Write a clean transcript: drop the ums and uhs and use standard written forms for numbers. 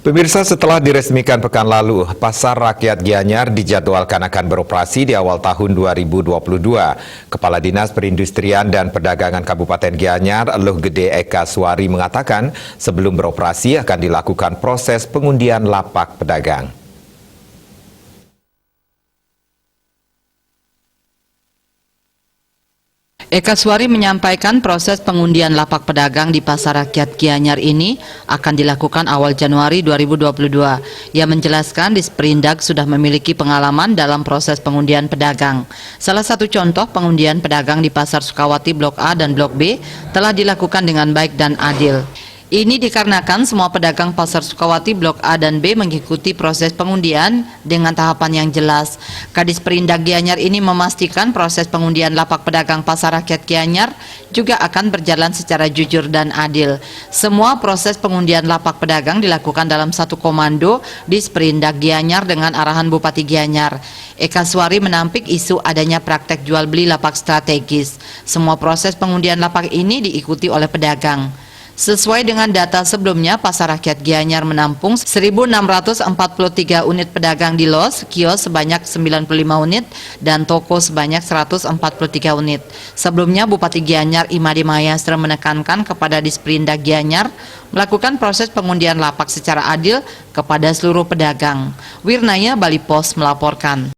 Pemirsa, setelah diresmikan pekan lalu, Pasar Rakyat Gianyar dijadwalkan akan beroperasi di awal tahun 2022. Kepala Dinas Perindustrian dan Perdagangan Kabupaten Gianyar, Luh Gede Eka Suari mengatakan, sebelum beroperasi akan dilakukan proses pengundian lapak pedagang. Eka Suari menyampaikan proses pengundian lapak pedagang di Pasar Rakyat Gianyar ini akan dilakukan awal Januari 2022. Ia menjelaskan Disperindak sudah memiliki pengalaman dalam proses pengundian pedagang. Salah satu contoh pengundian pedagang di Pasar Sukawati Blok A dan Blok B telah dilakukan dengan baik dan adil. Ini dikarenakan semua pedagang Pasar Sukawati Blok A dan B mengikuti proses pengundian dengan tahapan yang jelas. Kadis Perindak Gianyar ini memastikan proses pengundian lapak pedagang Pasar Rakyat Gianyar juga akan berjalan secara jujur dan adil. Semua proses pengundian lapak pedagang dilakukan dalam satu komando Disperindak Gianyar dengan arahan Bupati Gianyar. Eka Suari menampik isu adanya praktek jual beli lapak strategis. Semua proses pengundian lapak ini diikuti oleh pedagang. Sesuai dengan data sebelumnya, Pasar Rakyat Gianyar menampung 1.643 unit pedagang di los, kios sebanyak 95 unit, dan toko sebanyak 143 unit. Sebelumnya, Bupati Gianyar Imade Mahayastra menekankan kepada Disperindak Gianyar melakukan proses pengundian lapak secara adil kepada seluruh pedagang. Wirnaya Bali Pos melaporkan.